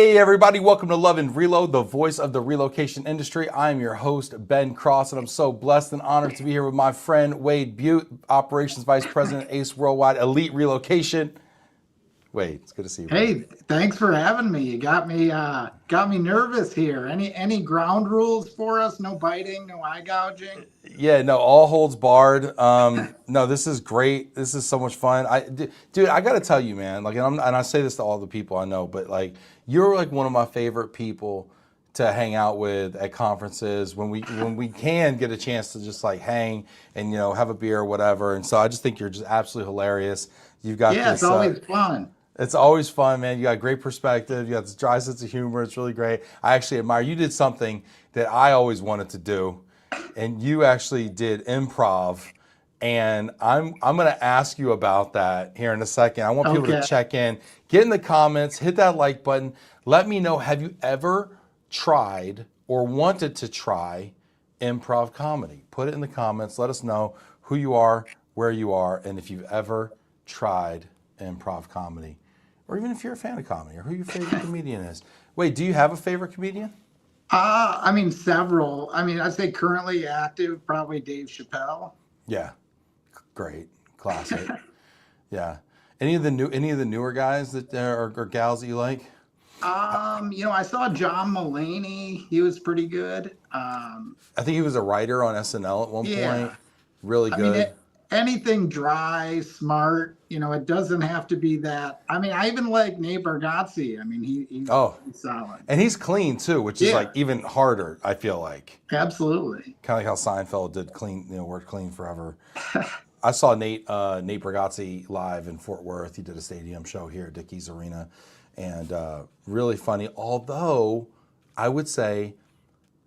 Hey everybody, welcome to Love and Reload, the voice of the relocation industry. I'm your host, Ben Cross, and I'm so blessed and honored to be here with my friend Wade Bute, Operations Vice President, Ace Worldwide Elite Relocation. Wade, it's good to see you, brother. Hey, thanks for having me. You got me nervous here. Any ground rules for us? No biting, no eye gouging. Yeah, no, all holds barred. No, this is great. This is so much fun. Dude, I got to tell you, man. Like, and I say this to all the people I know, but like, you're like one of my favorite people to hang out with at conferences when we can get a chance to just like hang and have a beer or whatever. And so I just think you're just absolutely hilarious. You've got Yeah, this. it's always fun. It's always fun, man. You got great perspective. You got this dry sense of humor. It's really great. I actually admire you. Did something that I always wanted to do, and you actually did improv. And I'm going to ask you about that here in a second. I want people to check in, get in the comments, hit that like button. Let me know, have you ever tried or wanted to try improv comedy? Put it in the comments. Let us know who you are, where you are, and if you've ever tried improv comedy, or even if you're a fan of comedy, or who your favorite comedian is. Wait, do you have a favorite comedian? I mean, several. I mean, I'd say currently active, probably Dave Chappelle. Yeah, great, classic. Yeah, any of the newer guys that or gals that you like? I saw John Mulaney. He was pretty good. I think he was a writer on SNL at one point. Really good. I mean, anything dry, smart. It doesn't have to be that. I mean, I even like Nate Bargatze. I mean, he's solid. And he's clean too, which is like even harder, I feel like. Absolutely. Kind of like how Seinfeld did clean, worked clean forever. I saw Nate Bargatze live in Fort Worth. He did a stadium show here at Dickies Arena, and really funny. Although I would say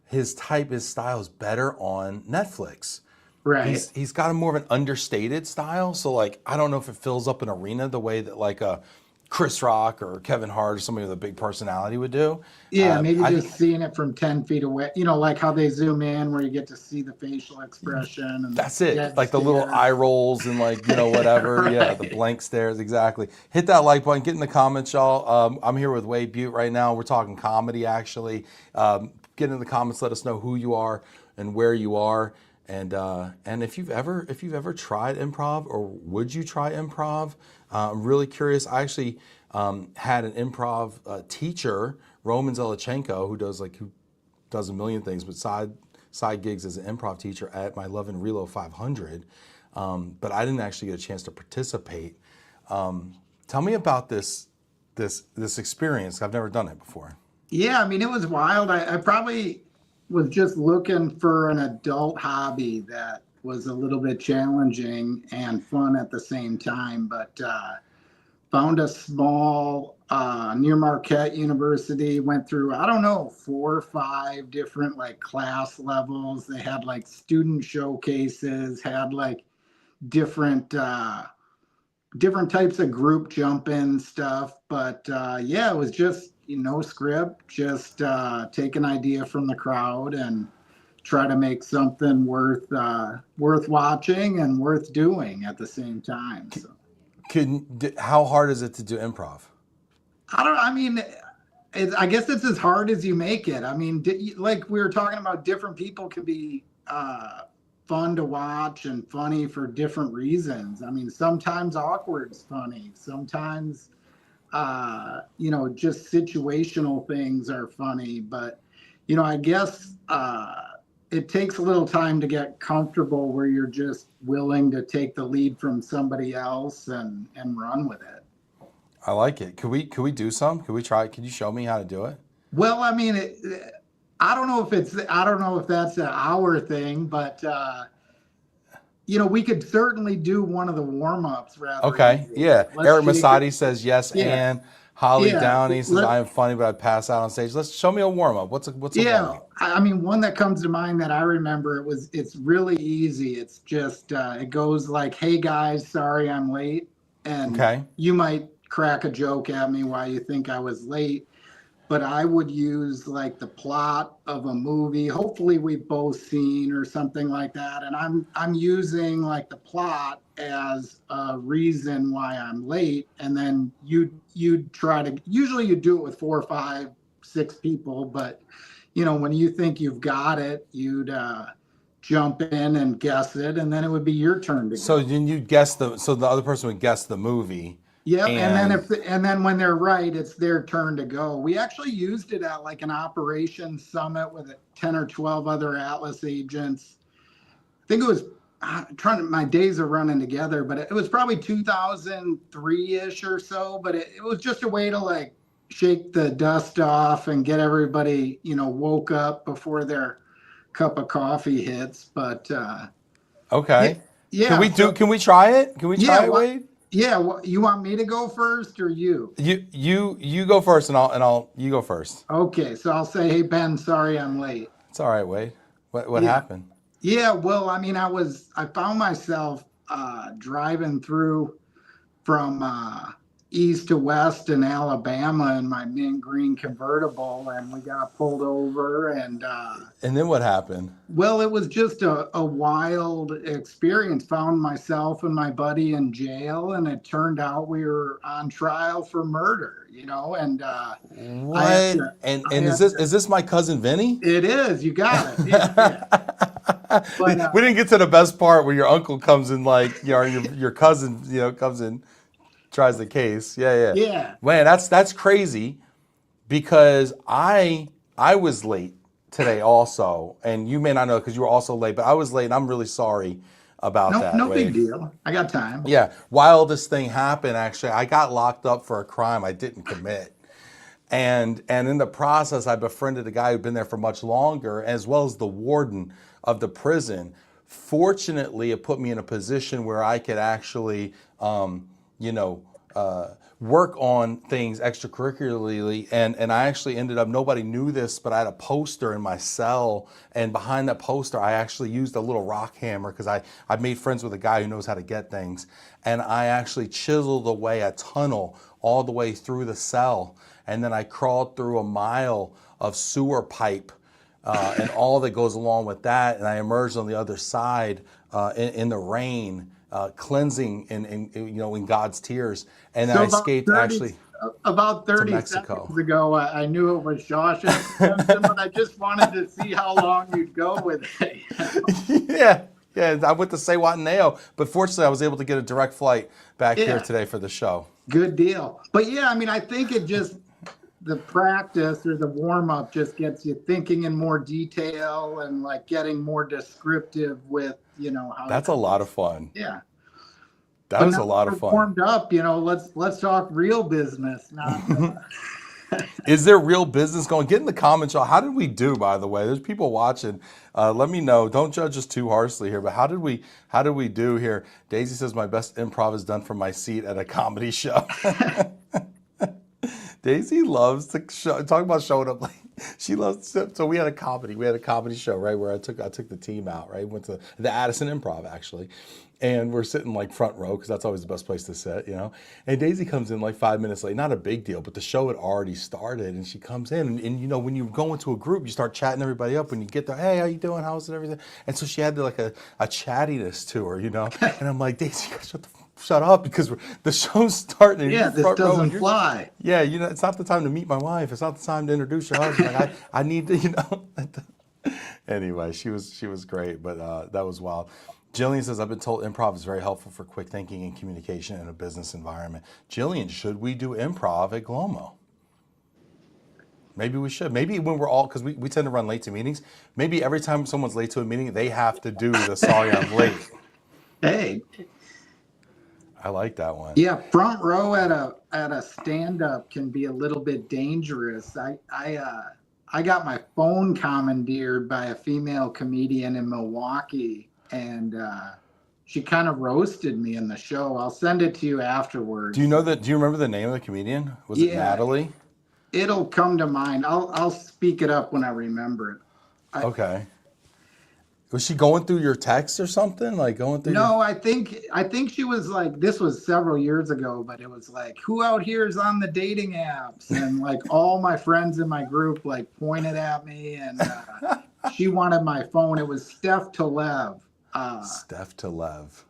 his style is better on Netflix. Right. He's got a more of an understated style. So like, I don't know if it fills up an arena the way that like a Chris Rock or Kevin Hart or somebody with a big personality would do. Yeah, maybe just seeing it from 10 feet away, like how they zoom in where you get to see the facial expression. And that's it. Like the little eye rolls and like, whatever. Right. Yeah, the blank stares, exactly. Hit that like button, get in the comments, y'all. I'm here with Wade Bute right now. We're talking comedy, actually. Get in the comments, let us know who you are and where you are. And if you've ever tried improv, or would you try improv? I'm really curious. I actually had an improv teacher, Roman Zelichenko, who does a million things, but side gigs as an improv teacher at my Love and Reload 500. But I didn't actually get a chance to participate. Tell me about this experience. I've never done it before. Yeah, I mean, it was wild. I probably was just looking for an adult hobby that was a little bit challenging and fun at the same time, but found a small near Marquette University, went through, I don't know, 4 or 5 different like class levels. They had like student showcases, had like different types of group jump-in stuff. But it was just no script, just take an idea from the crowd and try to make something worth watching and worth doing at the same time. So, how hard is it to do improv? I guess it's as hard as you make it. I mean, like we were talking about, different people can be fun to watch and funny for different reasons. I mean, sometimes awkward's funny. Sometimes just situational things are funny, but I guess it takes a little time to get comfortable where you're just willing to take the lead from somebody else and run with it. I like it. Could we do some? Could we try? Could you show me how to do it? Well, I mean, I don't know if that's an hour thing, but we could certainly do one of the warm-ups rather. Okay, yeah. Eric Masadi says yes, and Holly Downey says I am funny, but I pass out on stage. Let's show me a warm-up. What's a warm-up? I mean, one that comes to mind that I remember, it's really easy. It's just it goes like, "Hey guys, sorry I'm late," and you might crack a joke at me why you think I was late. But I would use like the plot of a movie, hopefully we've both seen, or something like that. And I'm using like the plot as a reason why I'm late, and then you'd try to, usually you do it with 4 or 5, 6 people, but when you think you've got it, you'd jump in and guess it, and then it would be your turn to So go. then you guess so the other person would guess the movie. Yep, and then And when they're right, it's their turn to go. We actually used it at like an operations summit with 10 or 12 other Atlas agents. I think it was my days are running together, but it was probably 2003-ish or so. But it was just a way to like shake the dust off and get everybody, woke up before their cup of coffee hits. But okay. yeah, Can we try it? Can we yeah, try it, Wade? yeah. You want me to go first or you? You go first, and I'll you go first. Okay, so I'll say, hey Ben, sorry I'm late. It's all right, Wade. What Yeah. happened? Yeah, well, I mean, I found myself driving through from east to west in Alabama in my mint green convertible, and we got pulled over. And And then what happened? well, it was just a wild experience. Found myself and my buddy in jail, and it turned out we were on trial for murder. And What? I had to. And I is had this my cousin Vinny? It is. You got it. Yeah, yeah. But We didn't get to the best part where your uncle comes in, like your cousin, comes in, tries the case. Yeah. yeah. Man, that's crazy, because I was late today also, and you may not know because you were also late, but I was late, and I'm really sorry about No, that, no big Wade. deal. I got time. Yeah, while this thing happened, actually, I got locked up for a crime I didn't commit. And in the process, I befriended a guy who'd been there for much longer, as well as the warden of the prison. Fortunately, it put me in a position where I could actually, work on things extracurricularly. And I actually ended up, nobody knew this, but I had a poster in my cell. And behind that poster, I actually used a little rock hammer, because I made friends with a guy who knows how to get things. And I actually chiseled away a tunnel all the way through the cell. And then I crawled through a mile of sewer pipe and all that goes along with that. And I emerged on the other side in the rain, cleansing in God's tears. And then I escaped About to 30 Mexico. seconds ago, I knew it was Shawshank Redemption, but I just wanted to see how long you'd go with it. Yeah. I went to Sewataneo, but fortunately I was able to get a direct flight back here today for the show. Good deal. But yeah, I mean, I think the practice or the warm up just gets you thinking in more detail and like getting more descriptive with, how. That's a lot of fun. Yeah. That was a lot of We're fun. warmed up, let's talk real business, not. Is there real business going? Get in the comments, y'all. How did we do, by the way? There's people watching. Let me know. Don't judge us too harshly here, but how did we do here? Daisy says my best improv is done from my seat at a comedy show. Daisy loves to talk about showing up late. She loves so we had a comedy show, right, where I took the team out, right? Went to the Addison Improv, actually. And we're sitting like front row, because that's always the best place to sit, And Daisy comes in like 5 minutes late. Not a big deal, but the show had already started, and she comes in, and when you go into a group, you start chatting everybody up. When you get there, hey, how you doing? How's it, everything? And so she had like a chattiness to her, And I'm like, Daisy, shut up, because the show's starting. Yeah, this doesn't fly. Yeah, it's not the time to meet my wife. It's not the time to introduce your husband. Like, I need to, Anyway, she was great, but that was wild. Jillian says, I've been told improv is very helpful for quick thinking and communication in a business environment. Jillian, should we do improv at Glomo? Maybe we should. Maybe when we're all, because we tend to run late to meetings, maybe every time someone's late to a meeting, they have to do the sorry I'm late. Hey. I like that one. Yeah, front row at a stand-up can be a little bit dangerous. I got my phone commandeered by a female comedian in Milwaukee, and she kind of roasted me in the show. I'll send it to you afterwards. Do you remember the name of the comedian? Was it Natalie? It'll come to mind. I'll speak it up when I remember it. Okay. Was she going through your texts or something? Like going through? No, I think she was like, this was several years ago, but it was like, who out here is on the dating apps? And like all my friends in my group like pointed at me, and she wanted my phone. It was Steph Telev. Steph Telev.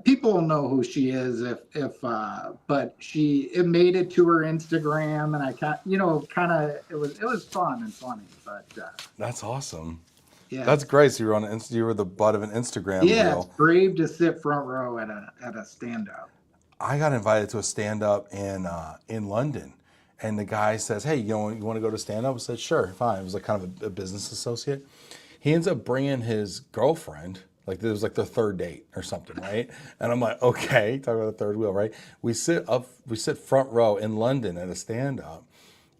people will know who she is but it made it to her Instagram, and I kind of it was fun and funny, but That's awesome. yeah, That's great. So you were the butt of an Instagram yeah, it's reel. brave to sit front row at a stand up. I got invited to a stand up in London, and the guy says, "Hey, you want to go to stand up?" I said, "Sure, fine." It was like kind of a business associate. He ends up bringing his girlfriend. Like it was like their third date or something, right? And I'm like, okay, talk about the third wheel, right? We sit front row in London at a stand up,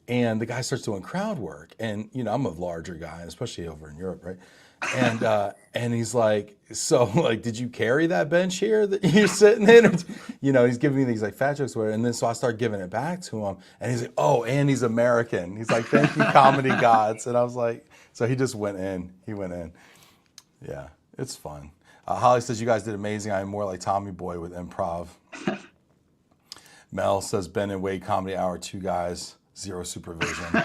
and the guy starts doing crowd work, and I'm a larger guy, especially over in Europe, right? And he's like, so like, did you carry that bench here that you're sitting in? Or, he's giving me these like fat jokes, where, and then so I start giving it back to him, and he's like, oh, and he's American. He's like, thank you, comedy gods. And I was like, so he just went in. He went in. Yeah, it's fun. Holly says you guys did amazing. I'm more like Tommy Boy with improv. Mel says Ben and Wade comedy hour, two guys, zero supervision.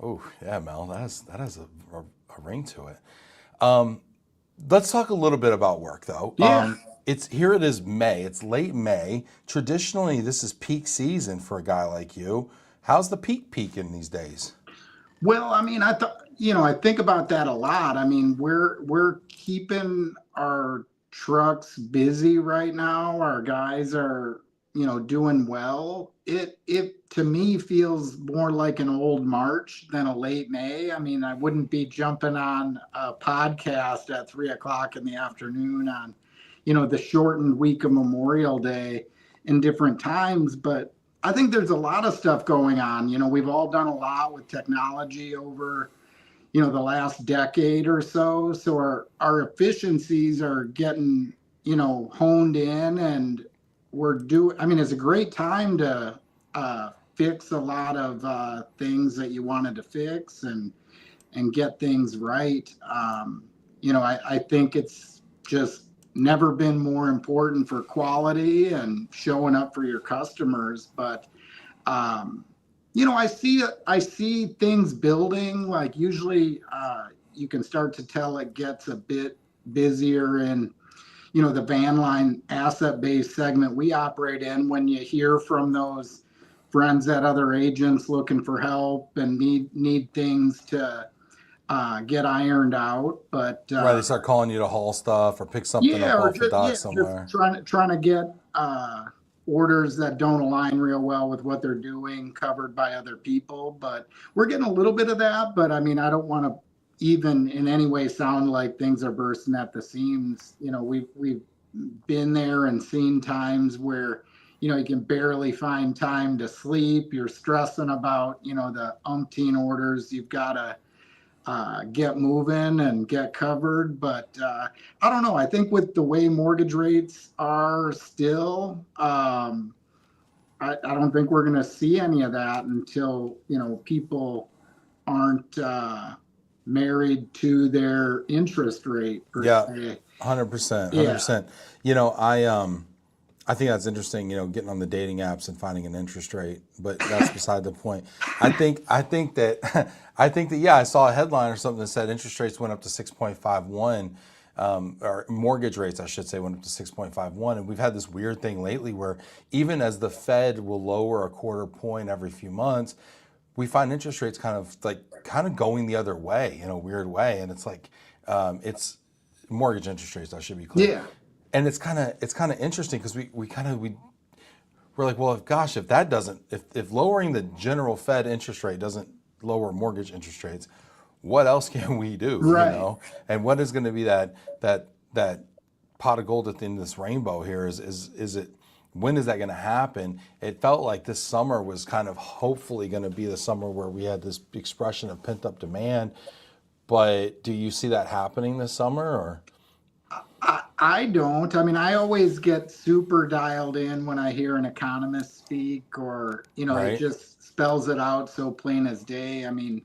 Oh yeah, Mel, that has a ring to it. Let's talk a little bit about work though. Yeah. It is May. It's late May. Traditionally, this is peak season for a guy like you. How's the peaking these days? Well, I mean, I think about that a lot. I mean, we're keeping our trucks busy right now. Our guys are, doing well. It to me feels more like an old March than a late May. I mean, I wouldn't be jumping on a podcast at 3 o'clock in the afternoon on, the shortened week of Memorial Day in different times, but I think there's a lot of stuff going on. We've all done a lot with technology over, the last decade or so. So our efficiencies are getting, honed in, and it's a great time to fix a lot of things that you wanted to fix and get things right. I think it's just never been more important for quality and showing up for your customers. But I see things building. Like usually, you can start to tell it gets a bit busier in the van line asset based segment we operate in, when you hear from those friends at other agents looking for help and need things to get ironed out. But Right, they start calling you to haul stuff or pick something yeah, up or off the just dock yeah, just somewhere. trying to get orders that don't align real well with what they're doing covered by other people. But we're getting a little bit of that. But I mean, I don't want to even in any way sound like things are bursting at the seams. We've been there and seen times where you can barely find time to sleep. You're stressing about the umpteen orders you've got to get moving and get covered. But I don't know. I think with the way mortgage rates are still, I don't think we're going to see any of that until people aren't married to their interest rate per Yeah, se. 100%, Yeah. 100%. I think that's interesting, getting on the dating apps and finding an interest rate, but that's beside the point. I think that, yeah, I saw a headline or something that said interest rates went up to 6.51, or mortgage rates, I should say, went up to 6.51. And we've had this weird thing lately where even as the Fed will lower a quarter point every few months, we find interest rates kind of going the other way in a weird way. And it's like, it's mortgage interest rates, I should be clear. Yeah. And it's kind of interesting because we're like, well, if lowering the general Fed interest rate doesn't lower mortgage interest rates, what else can we do? Right. And what is going to be that pot of gold at the end of this rainbow here? Is it, when is that going to happen? It felt like this summer was kind of hopefully going to be the summer where we had this expression of pent up demand. But do you see that happening this summer, or? I don't. I mean, I always get super dialed in when I hear an economist speak, or, it Right. just spells it out so plain as day. I mean,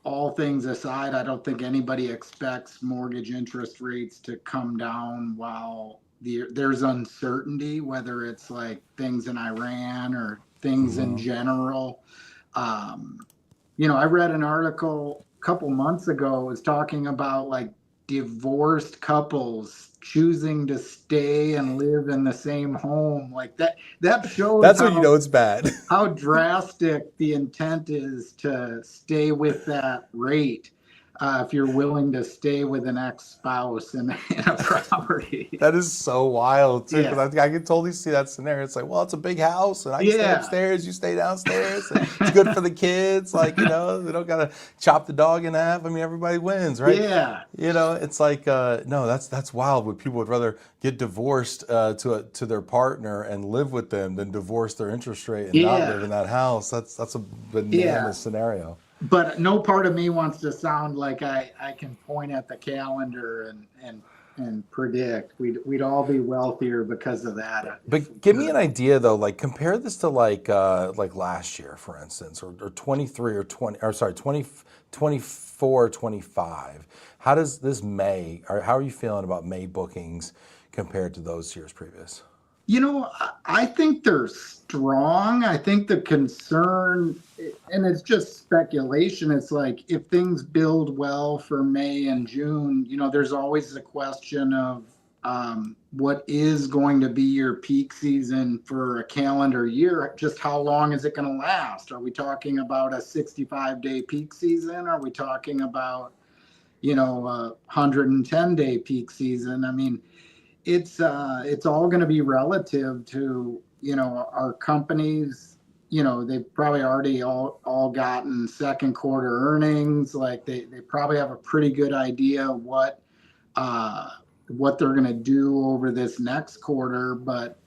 all things aside, I don't think anybody expects mortgage interest rates to come down while there's uncertainty, whether it's like things in Iran or things in general. I read an article a couple months ago. It was talking about like divorced couples choosing to stay and live in the same home. Like that shows That's when you know it's bad. how drastic the intent is to stay with that rate. If you're willing to stay with an ex-spouse in a property. That is so wild too, because Yeah. I can totally see that scenario. It's like, well, it's a big house, and I can stay Yeah. upstairs, you stay downstairs. And it's good for the kids, like, you know, they don't gotta chop the dog in half. I mean, everybody wins, right? Yeah. You know, it's like, no, that's wild. When people would rather get divorced to their partner and live with them than divorce their interest rate and not live Yeah. in that house. That's a banana Yeah. scenario. But no part of me wants to sound like I can point at the calendar and predict. We'd all be wealthier because of that. But give me an idea though, like compare this to like last year, for instance, or 23 or 20, or sorry, 20, 24, 25. How does this May, or how are you feeling about May bookings compared to those years previous? You know, I think they're strong. I think the concern, and it's just speculation, it's like if things build well for May and June, you know, there's always the question of what is going to be your peak season for a calendar year? Just how long is it going to last? Are we talking about a 65-day peak season? Are we talking about, you know, a 110-day peak season? I mean, it's all going to be relative to, you know, our companies. You know, they've probably already all gotten second quarter earnings. Like they probably have a pretty good idea what they're going to do over this next quarter. But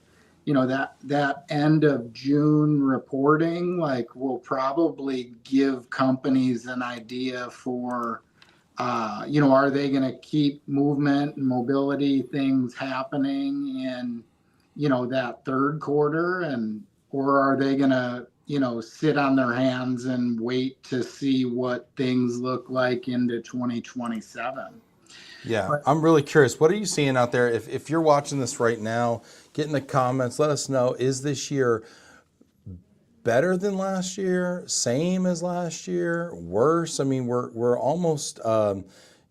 you know, that end of June reporting, like, will probably give companies an idea for you know, are they going to keep movement and mobility things happening in, you know, that third quarter, and or are they going to, you know, sit on their hands and wait to see what things look like into 2027? Yeah, But I'm really curious. What are you seeing out there? If you're watching this right now, get in the comments. Let us know. Is this year better than last year? Same as last year? Worse? I mean, we're almost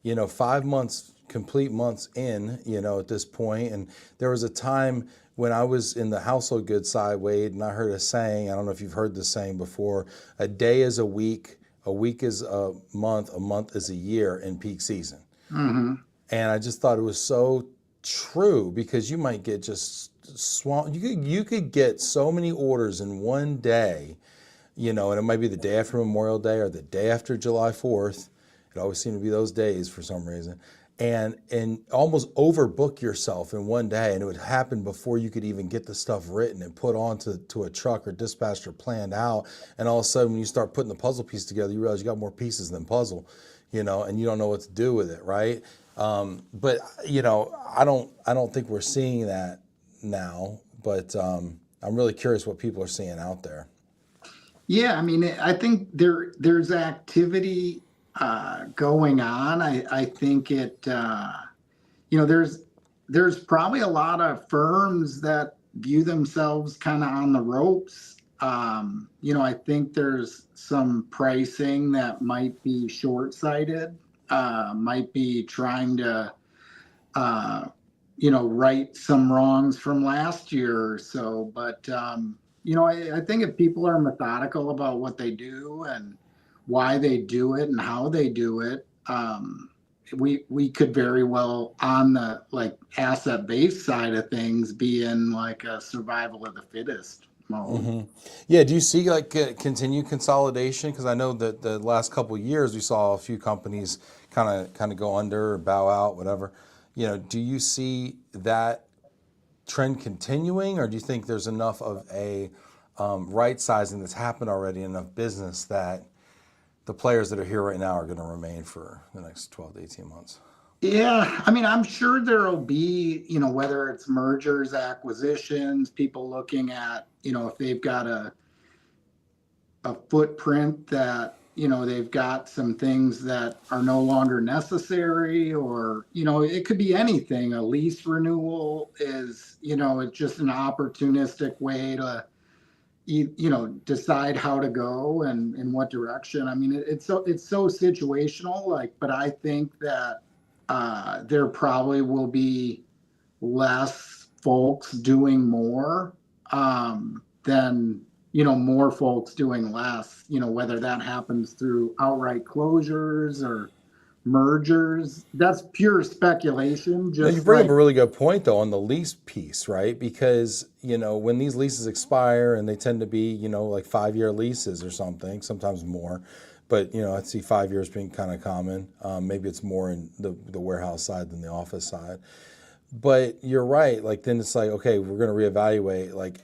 you know, 5 months, complete months in, you know, at this point. And there was a time when I was in the household goods side, Wade, and I heard a saying. I don't know if you've heard this saying before. A day is a week is a month is a year in peak season. mhm. And I just thought it was so true, because you might get just swamped. You could get so many orders in one day, you know, and it might be the day after Memorial Day or the day after July 4th. It always seemed to be those days for some reason. And almost overbook yourself in one day, and it would happen before you could even get the stuff written and put onto a truck or dispatched or planned out. And all of a sudden, when you start putting the puzzle piece together, you realize you got more pieces than puzzle, you know, and you don't know what to do with it, right? But you know, I don't think we're seeing that now. But I'm really curious what people are seeing out there. Yeah, I mean, I think there's activity going on. I think you know, there's probably a lot of firms that view themselves kind of on the ropes. You know, I think there's some pricing that might be short-sighted, might be trying to, uh, you know, right some wrongs from last year or so. But, you know, I think if people are methodical about what they do and why they do it and how they do it, we could very well, on the like asset based side of things, be in like a survival of the fittest mode. Hmm. Yeah. Do you see like continued consolidation? Because I know that the last couple of years we saw a few companies kind of go under or bow out, whatever. You know, do you see that trend continuing, or do you think there's enough of a right sizing that's happened already, enough business that the players that are here right now are going to remain for the next 12 to 18 months? Yeah, I mean, I'm sure there'll be, you know, whether it's mergers, acquisitions, people looking at, you know, if they've got a footprint that, you know, they've got some things that are no longer necessary, or, you know, it could be anything. A lease renewal is, you know, it's just an opportunistic way to, you know, decide how to go and in what direction. I mean, it's so situational, like, but I think that there probably will be less folks doing more than, more folks doing less, whether that happens through outright closures or mergers. That's pure speculation. No, you Just bring up like, a really good point though on the lease piece, right? Because, when these leases expire and they tend to be, like 5-year leases or something, sometimes more, but, I see 5 years being kind of common. Maybe it's more in the warehouse side than the office side. But you're right. Like, then it's like, okay, we're going to reevaluate, like,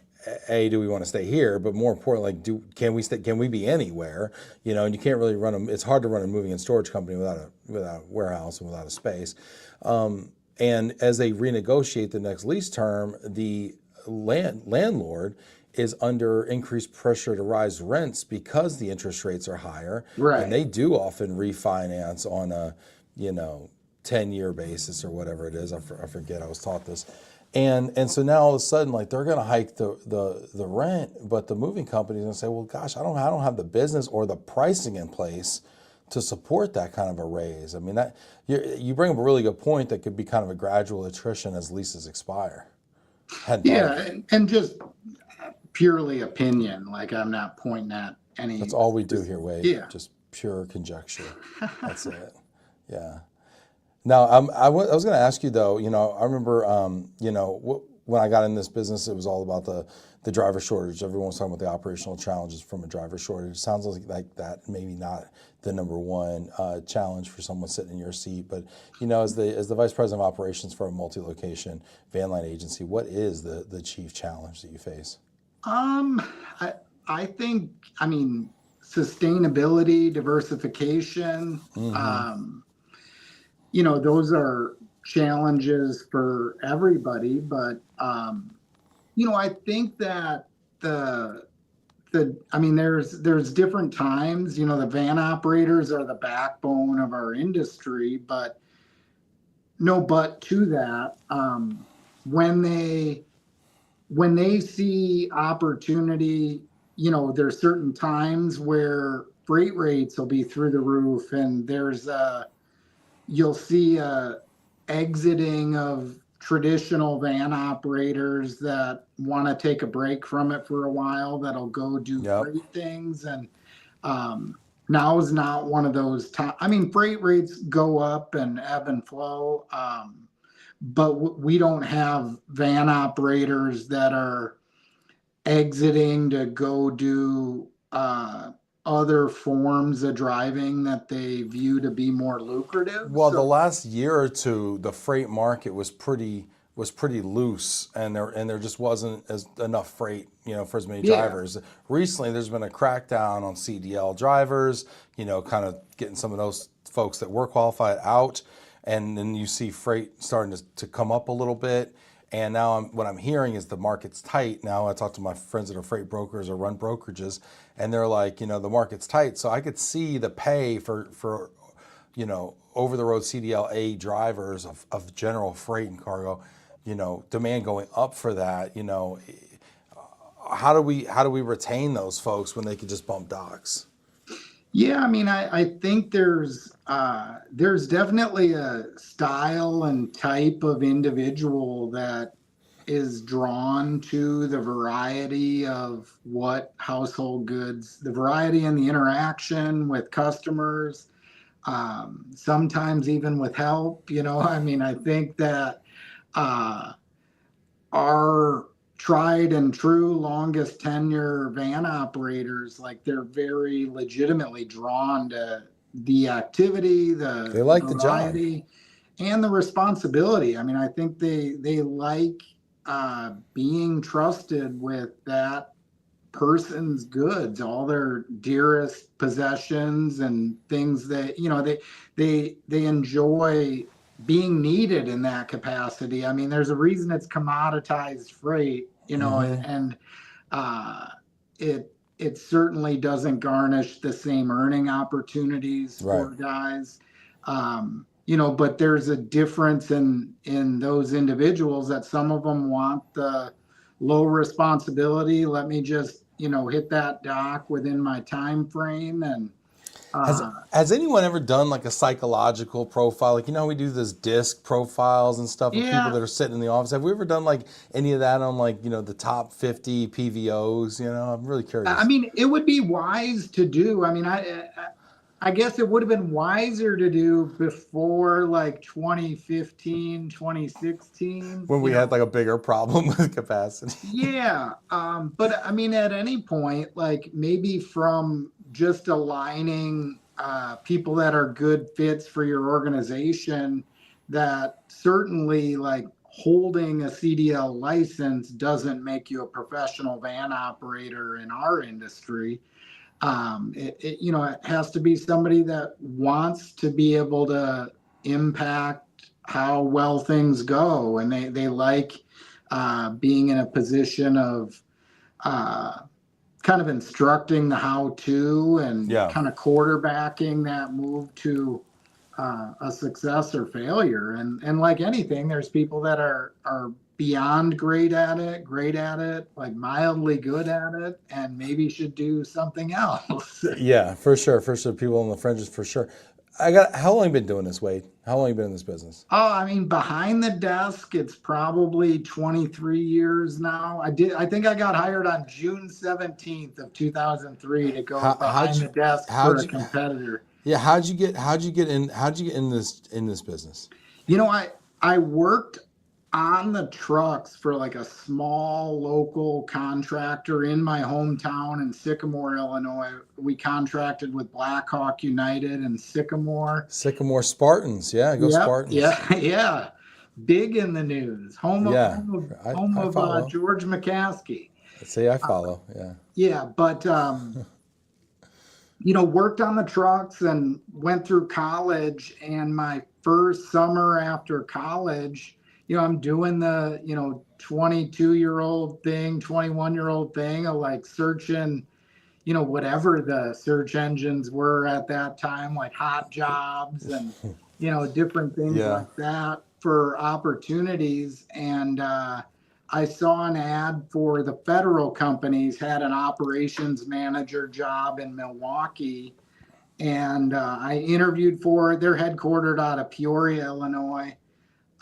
do we want to stay here? But more importantly, like, can we stay? Can we be anywhere? And you can't really run them. It's hard to run a moving and storage company without a warehouse and without a space. And as they renegotiate the next lease term, the landlord is under increased pressure to rise rents because the interest rates are higher. right. And they do often refinance on a, 10-year basis or whatever it is. I forget. I was taught this. And so now all of a sudden, like, they're going to hike the rent, but the moving company's going to say, well, gosh, I don't have the business or the pricing in place to support that kind of a raise. I mean, that you bring up a really good point that could be kind of a gradual attrition as leases expire. Yeah, and just purely opinion. Like, I'm not pointing at any. That's all we do here, Wade. Yeah. Just pure conjecture. That's it. Yeah. Now, I was going to ask you though. I remember, when I got in this business, it was all about the driver shortage. Everyone was talking about the operational challenges from a driver shortage. It sounds like that maybe not the number one challenge for someone sitting in your seat, but as the vice president of operations for a multi-location van line agency, what is the chief challenge that you face? I think, sustainability, diversification. Mm-hmm. Those are challenges for everybody, but I think that there's different times. The van operators are the backbone of our industry, but to that, when they see opportunity, there's certain times where freight rates will be through the roof, and you'll see a exiting of traditional van operators that want to take a break from it for a while, that'll go do freight things. And now is not one of those times. Freight rates go up and ebb and flow, but we don't have van operators that are exiting to go do other forms of driving that they view to be more lucrative. Well, the last year or two, the freight market was pretty loose, and there just wasn't enough freight, for as many drivers. Recently, there's been a crackdown on CDL drivers, kind of getting some of those folks that were qualified out, and then you see freight starting to come up a little bit. And now what I'm hearing is the market's tight. Now I talk to my friends that are freight brokers or run brokerages, and they're like, the market's tight. So I could see the pay for over the road CDLA drivers of general freight and cargo, demand going up for that. How do we retain those folks when they could just bump docks? Yeah, I think there's definitely a style and type of individual that is drawn to the variety of what household goods, the variety and the interaction with customers, sometimes even with help. I think that our tried and true longest tenure van operators, like, they're very legitimately drawn to the activity, They like the job and the responsibility. I think they like being trusted with that person's goods, all their dearest possessions and things that they enjoy being needed in that capacity. There's a reason it's commoditized freight, and it certainly doesn't garnish the same earning opportunities for guys. But there's a difference in those individuals, that some of them want the low responsibility. Let me just, hit that dock within my time frame. And Has Uh, has anyone ever done like a psychological profile? Like, we do this disc profiles and stuff of people yeah, that are sitting in the office. Have we ever done like any of that on like, the top 50 PVOs? I'm really I curious. mean, it would be wise to do. I mean, I guess it would have been wiser to do before like 2015, 2016, When we had like a bigger problem with capacity. Yeah, but I mean, at any point, like maybe from just aligning people that are good fits for your organization, that certainly like holding a CDL license doesn't make you a professional van operator in our industry. It has to be somebody that wants to be able to impact how well things go, and they like being in a position of uh, kind of instructing the how to and Yeah. kind of quarterbacking that move to a success or failure. And like anything, there's people that are beyond great at it, like mildly good at it, and maybe should do something else. Yeah, for sure. For sure. People on the fringes, for sure. How long you been doing this, Wade? How long you been in this business? Oh, I mean, behind the desk, it's probably 23 years now. I think I got hired on June 17th of 2003 to go How'd behind you, the desk for how'd a you, competitor. yeah, how'd you get in this business? You know, I worked on the trucks for like a small local contractor in my hometown in Sycamore, Illinois. We contracted with Black Hawk United and Sycamore. Sycamore Spartans. Yeah, go Yep, Spartans. yeah, yeah. Big in the news. Home of Yeah, home of home I of follow. George McCaskey. I'd say I follow. Yeah. Yeah, but worked on the trucks and went through college. And my first summer after college, I'm doing the 22-year-old thing, 21-year-old thing of like searching, whatever the search engines were at that time, like hot jobs and different things Yeah. like that for opportunities. And I saw an ad for the federal companies had an operations manager job in Milwaukee, and I interviewed for it. They're headquartered out of Peoria, Illinois.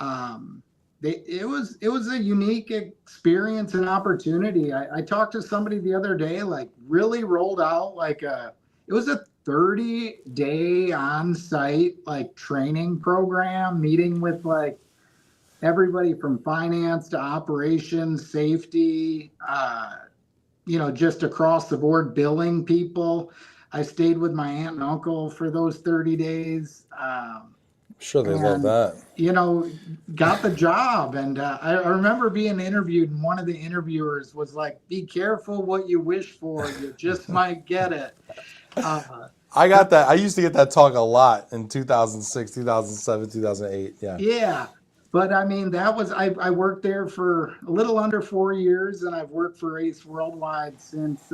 Um, it was a unique experience and opportunity. I talked to somebody the other day, like really rolled out like it was a 30-day on-site like training program, meeting with like everybody from finance to operations, safety, just across the board billing people. I stayed with my aunt and uncle for those 30 days. Sure, they love And, that. got the job. And I remember being interviewed, and one of the interviewers was like, "Be careful what you wish for. You just might get it." I got that. I used to get that talk a lot in 2006, 2007, 2008. Yeah. Yeah. But I mean, I worked there for a little under 4 years, and I've worked for Ace Worldwide since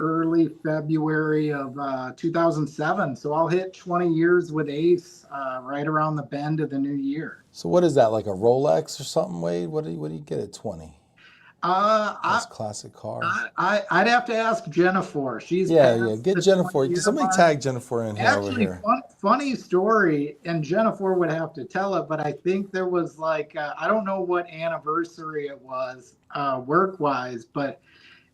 early February of 2007. So I'll hit 20 years with Ace right around the bend of the new year. So what is that, like a Rolex or something, Wade? What do you get at 20? I, That's classic car. I'd have to ask Jennifer. She's Yeah, yeah. past Get the Jennifer. 20-year Somebody mark. tag Jennifer in here over Actually, here. funny story, and Jennifer would have to tell it, but I think there was like, I don't know what anniversary it was work-wise, but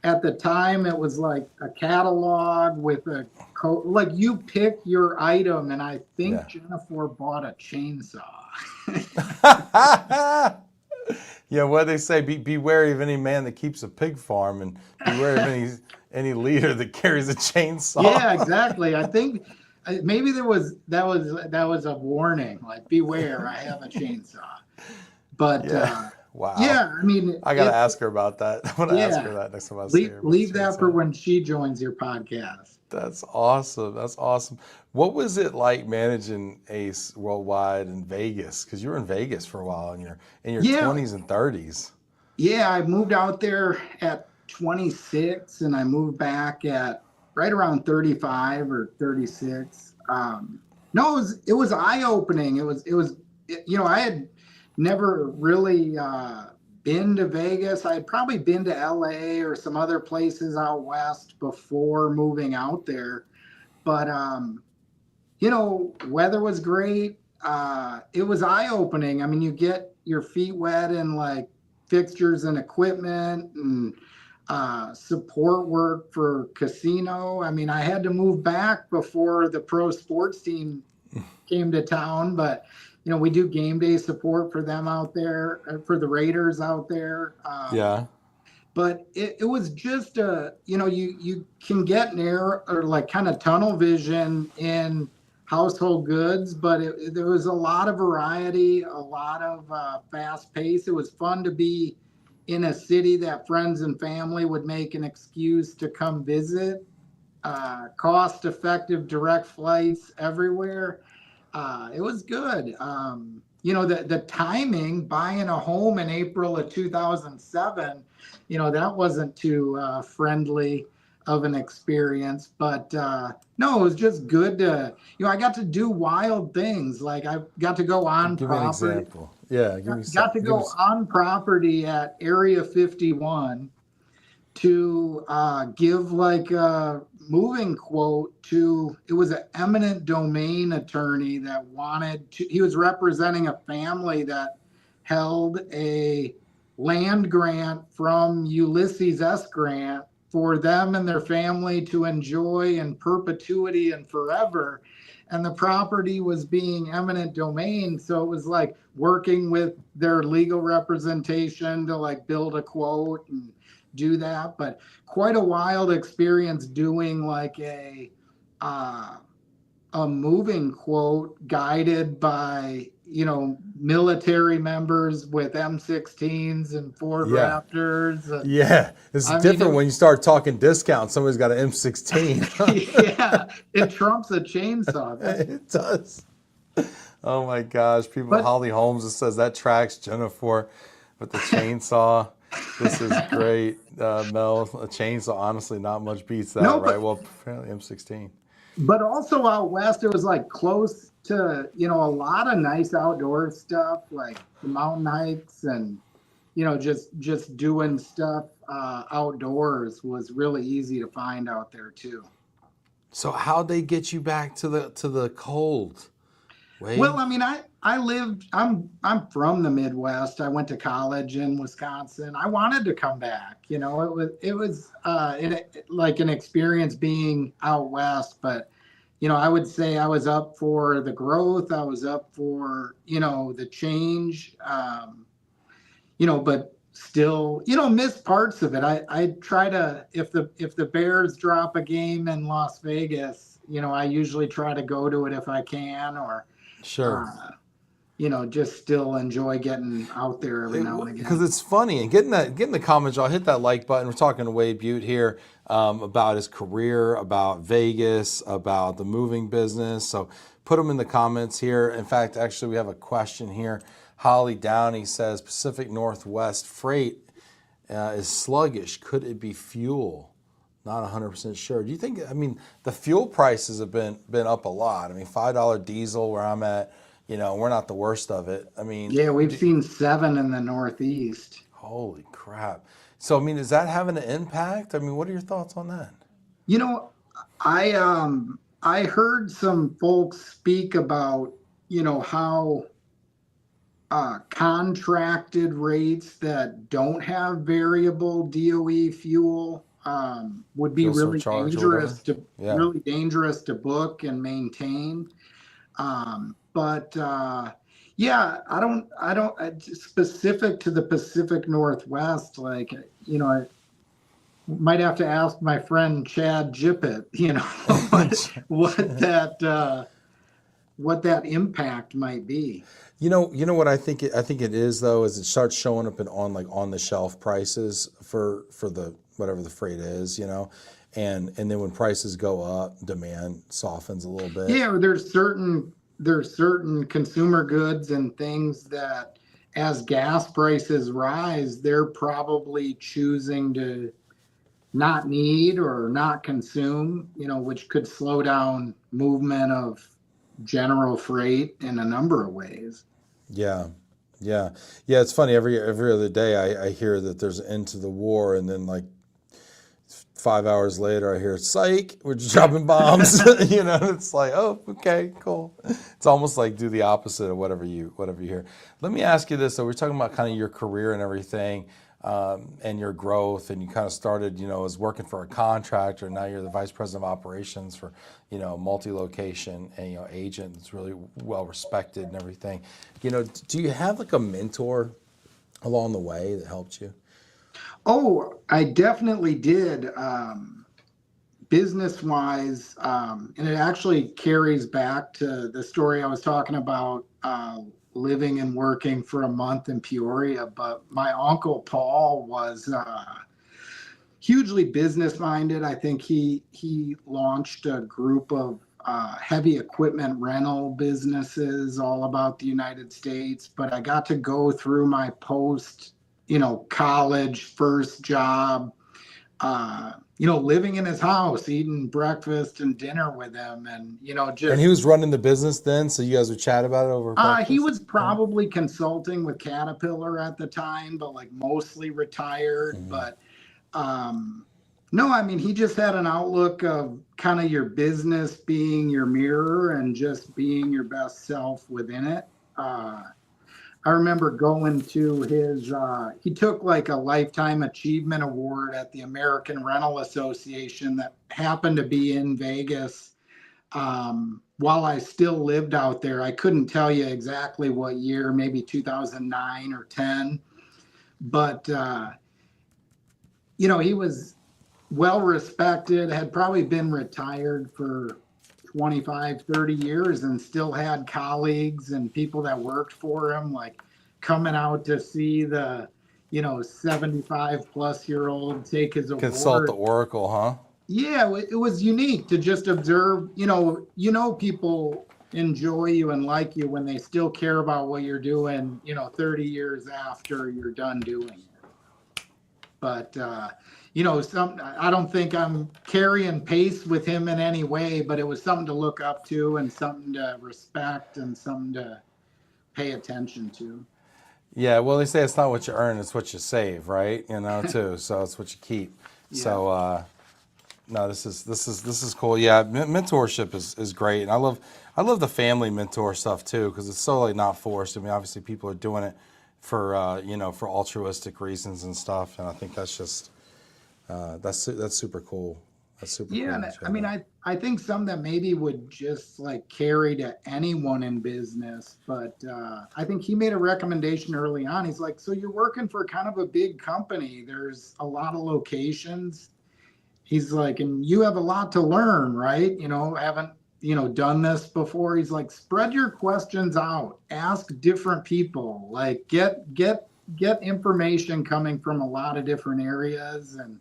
at the time it was like a catalog with a code, like you pick your item, and I think Yeah. Jennifer bought a chainsaw. Yeah, what they say, be wary of any man that keeps a pig farm, and beware of any leader that carries a chainsaw. Yeah, exactly. I think maybe that was a warning, like beware, I have a chainsaw. But Yeah. Wow. yeah, I mean, I gotta ask her about that. I'm gonna ask her yeah, that next time I see her. about leave that for chainsaw. when she joins your podcast. That's awesome. That's awesome. What was it like managing Ace Worldwide in Vegas? Because you were in Vegas for a while in your Yeah, 20s and 30s. yeah, I moved out there at 26, and I moved back at right around 35 or 36. No, it was eye opening. I had never really been to Vegas. I had probably been to LA or some other places out west before moving out there. But Weather was great. It was eye-opening. I mean, you get your feet wet in like fixtures and equipment and support work for casino. I mean, I had to move back before the pro sports team came to town, but we do game day support for them out there, for the Raiders out there. Yeah. But it was just you can get near or like kind of tunnel vision in household goods, but there was a lot of variety, a lot of fast pace. It was fun to be in a city that friends and family would make an excuse to come visit. Cost effective direct flights everywhere. It was good. The timing, buying a home in April of 2007, that wasn't too friendly of an experience, but no, it was just good to, I got to do wild things. Like I got to go on Give me an property. example. Yeah, Got to go on property at Area 51 to give like a moving quote to, it was an eminent domain attorney that he was representing a family that held a land grant from Ulysses S. Grant for them and their family to enjoy in perpetuity and forever. And the property was being eminent domain. So it was like working with their legal representation to like build a quote and do that. But quite a wild experience doing like a moving quote guided by military members with M16s and Ford Raptors. Yeah, it's different when you start talking discounts. Somebody's got an M16. Yeah, it trumps a chainsaw. It does. Oh my gosh, Holly Holmes, it says that tracks Jennifer with the chainsaw. This is great, Mel. A chainsaw, honestly, not much beats that, right? Well, apparently M16. But also out west, it was like close to, a lot of nice outdoor stuff, like the mountain hikes and, just doing stuff outdoors was really easy to find out there too. So how'd they get you back to the cold? Wade? Well, I mean, I'm from the Midwest. I went to college in Wisconsin. I wanted to come back. It was like an experience being out west, but I would say I was up for the growth. I was up for the change. But still, miss parts of it. I try to, if the Bears drop a game in Las Vegas, I usually try to go to it if I can, or sure. Just still enjoy getting out there every now and again. Because it's funny, and getting the comments, y'all hit that like button. We're talking to Wade Bute here about his career, about Vegas, about the moving business. So put them in the comments here. In fact, actually, we have a question here. Holly Downey says Pacific Northwest freight is sluggish. Could it be fuel? Not 100% sure. Do you think? I mean, the fuel prices have been up a lot. I mean, $5 diesel where I'm at. We're not the worst of it. I mean, yeah, we've seen 7 in the Northeast. Holy crap! So, I mean, is that having an impact? I mean, what are your thoughts on that? I heard some folks speak about how contracted rates that don't have variable DOE fuel would be really dangerous to book and maintain. But I don't specific to the Pacific Northwest, like, I might have to ask my friend Chad Jippett, what that impact might be. You know what I think it is though, is it starts showing up on the shelf prices for the whatever the freight is, and then when prices go up, demand softens a little bit. Yeah, there's certain consumer goods and things that as gas prices rise, they're probably choosing to not need or not consume, which could slow down movement of general freight in a number of ways. Yeah. It's funny. Every other day I hear that there's an end to the war, and then like 5 hours later, I hear, psych, we're just dropping bombs. You know, it's like, oh, okay, cool. It's almost like do the opposite of whatever you hear. Let me ask you this. So we're talking about kind of your career and everything, and your growth, and you kind of started, you know, as working for a contractor. Now you're the vice president of operations for, you know, multi-location and, you know, agent that's really well respected and everything. You know, do you have like a mentor along the way that helped you? Oh, I definitely did. Business wise, and it actually carries back to the story I was talking about, living and working for a month in Peoria. But my uncle Paul was hugely business minded. I think he launched a group of heavy equipment rental businesses all about the United States. But I got to go through my post, you know, college first job, you know, living in his house, eating breakfast and dinner with him, and you know, And just he was running the business then, so you guys would chat about it over he breakfast? was probably consulting with Caterpillar at the time, but like mostly retired. Mm-hmm. But no, I mean, he just had an outlook of kind of your business being your mirror and just being your best self within it. I remember going to his, he took like a Lifetime Achievement Award at the American Rental Association that happened to be in Vegas. While I still lived out there, I couldn't tell you exactly what year, maybe 2009 or 10, but, you know, he was well respected, had probably been retired for 25, 30 years and still had colleagues and people that worked for him, like coming out to see the, you know, 75-plus-year-old take his Consult the award. Oracle, huh? Yeah, it was unique to just observe, you know, people enjoy you and like you when they still care about what you're doing, you know, 30 years after you're done doing it. But, you know, I don't think I'm carrying pace with him in any way, but it was something to look up to and something to respect and something to pay attention to. Yeah, well, they say it's not what you earn, it's what you save, right? You know, too. So it's what you keep. Yeah. So no, this is cool. Yeah, mentorship is great, and I love the family mentor stuff too, because it's so like not forced. I mean, obviously people are doing it for you know, for altruistic reasons and stuff, and I think that's just that's super cool. That's super Yeah, cool. and that you I have mean, that. I think some that maybe would just like carry to anyone in business, but I think he made a recommendation early on. He's like, so you're working for kind of a big company. There's a lot of locations. He's like, and you have a lot to learn, right? You know, haven't, you know, done this before. He's like, spread your questions out, ask different people, like get information coming from a lot of different areas and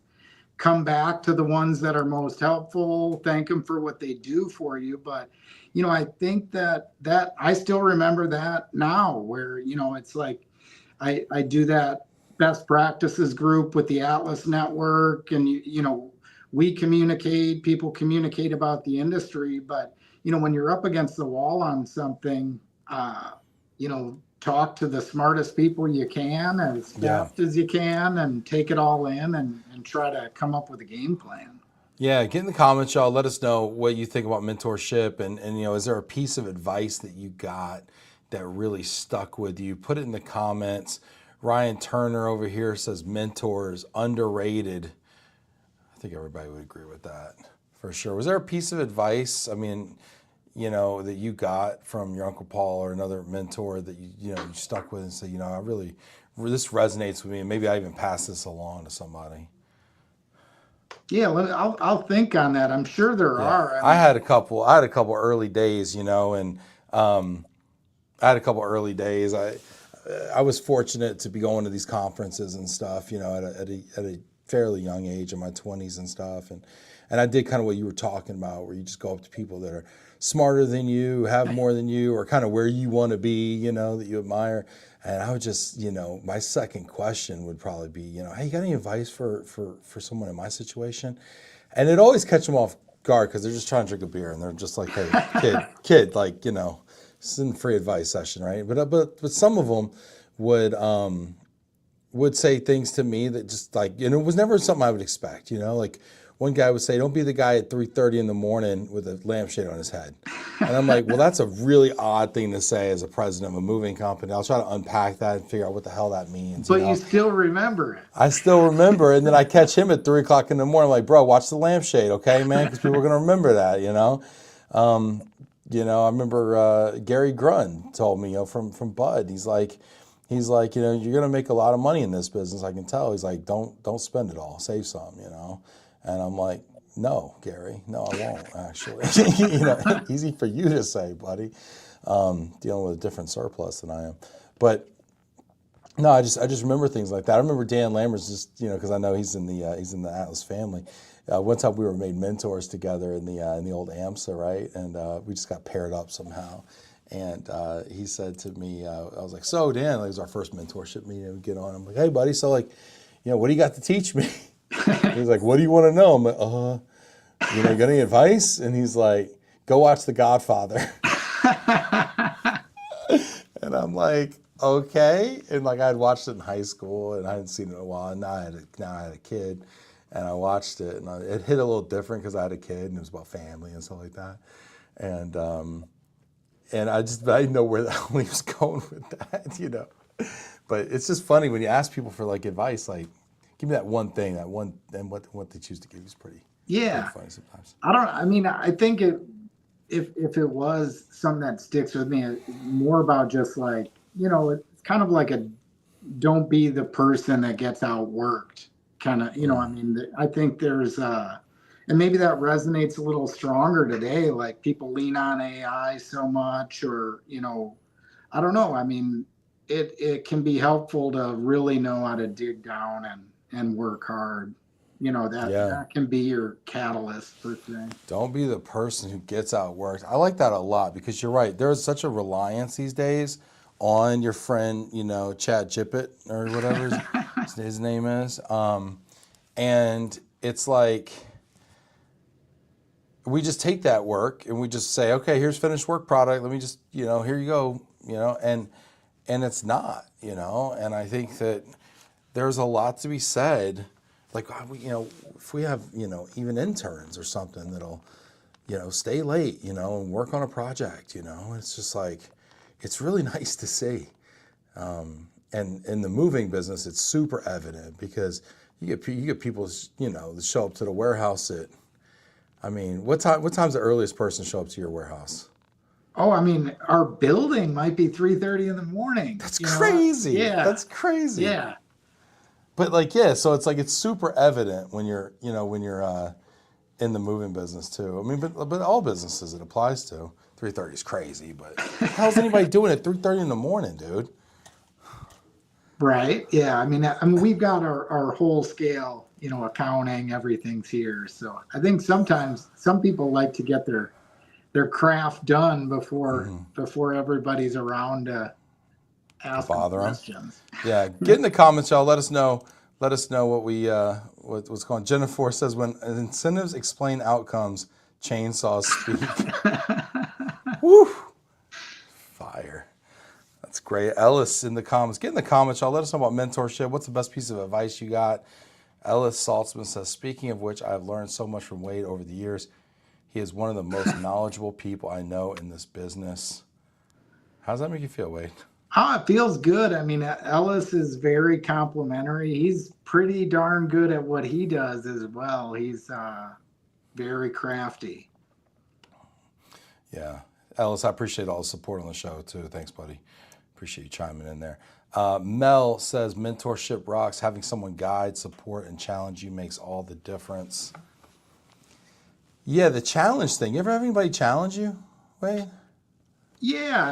come back to the ones that are most helpful, thank them for what they do for you. But, you know, I think that I still remember that now where, you know, it's like I do that best practices group with the Atlas Network, and you know, we communicate, people communicate about the industry, but you know, when you're up against the wall on something, you know, talk to the smartest people you can, as Yeah. fast as you can, and take it all in and try to come up with a game plan. Yeah, get in the comments, y'all. Let us know what you think about mentorship, and you know, is there a piece of advice that you got that really stuck with you? Put it in the comments. Ryan Turner over here says mentors underrated. I think everybody would agree with that for sure. Was there a piece of advice, I mean, you know, that you got from your Uncle Paul or another mentor that you know, you stuck with and said, you know, this resonates with me, and maybe I even pass this along to somebody? Yeah, I'll think on that. I'm sure there Yeah, are. I I mean, had a couple. I had a couple early days, you know, and I had a couple early days. I was fortunate to be going to these conferences and stuff, you know, at a fairly young age, in my 20s and stuff, and I did kind of what you were talking about, where you just go up to people that are smarter than you, have more than you, or kind of where you want to be, you know, that you admire. And I would just, you know, my second question would probably be, you know, hey, you got any advice for someone in my situation? And it always catch them off guard because they're just trying to drink a beer and they're just like, hey, kid, like, you know, this isn't a free advice session, right? But some of them would say things to me that just like, and it was never something I would expect, you know, like one guy would say, don't be the guy at 3:30 in the morning with a lampshade on his head. And I'm like, well, that's a really odd thing to say as a president of a moving company. I'll try to unpack that and figure out what the hell that means. But you still remember it. I still remember. And then I catch him at 3 o'clock in the morning. I'm like, bro, watch the lampshade, okay, man? Because people are going to remember that, you know? I remember Gary Grunn told me, from Bud, he's like, you're going to make a lot of money in this business. I can tell. He's like, don't spend it all. Save some, And I'm like, no, Gary, no, I won't actually. Easy for you to say, buddy. Dealing with a different surplus than I am. But no, I just remember things like that. I remember Dan Lammert's just, because I know he's in the Atlas family. One time we were made mentors together in the old AMSA, right? And we just got paired up somehow. And he said to me, I was like, so Dan, it was our first mentorship meeting. We get on. I'm like, hey, buddy, so what do you got to teach me? He's like, what do you want to know? I'm like, you got any advice? And he's like, go watch The Godfather. And I'm like, okay. And I had watched it in high school and I hadn't seen it in a while. And now I had a kid and I watched it and it hit a little different because I had a kid and it was about family and stuff like that. And I didn't know where the hell he was going with that, But it's just funny when you ask people for advice, give me that one thing, and what they choose to give you is pretty funny sometimes. I think if it was something that sticks with me, it's more about just it's kind of like don't be the person that gets outworked kind of, I think there's and maybe that resonates a little stronger today. Like people lean on AI so much, or, I don't know. It can be helpful to really know how to dig down and work hard. That can be your catalyst for things. Don't be the person who gets outworked. I like that a lot because you're right. There's such a reliance these days on your friend, Chad Jippet or whatever his name is. And it's like, we just take that work and we just say, okay, here's finished work product. Let me just, here you go, and it's not, and I think that there's a lot to be said. If we have, even interns or something that'll, stay late, and work on a project, it's just it's really nice to see. And in the moving business, it's super evident because you get people, that show up to the warehouse at, what time's the earliest person show up to your warehouse? Oh, our building might be 3:30 in the morning. That's crazy. Yeah. That's crazy. Yeah. But so it's super evident when you're in the moving business too. But all businesses it applies to. 3:30 is crazy, but how's anybody doing it 3:30 in the morning, dude? Right. Yeah. We've got our whole scale, accounting, everything's here. So I think sometimes some people like to get their craft done before everybody's around to ask questions. Yeah. Get in the comments, y'all. Let us know what what's going on. Jennifer says, when incentives explain outcomes, chainsaws speak. Woo! Fire. That's great. Ellis in the comments. Get in the comments, y'all. Let us know about mentorship. What's the best piece of advice you got? Ellis Saltzman says, speaking of which, I've learned so much from Wade over the years. He is one of the most knowledgeable people I know in this business. How does that make you feel, Wade? Oh, it feels good. Ellis is very complimentary. He's pretty darn good at what he does as well. He's very crafty. Yeah. Ellis, I appreciate all the support on the show, too. Thanks, buddy. Appreciate you chiming in there. Mel says, mentorship rocks. Having someone guide, support, and challenge you makes all the difference. Yeah, the challenge thing. You ever have anybody challenge you, Wade? Yeah,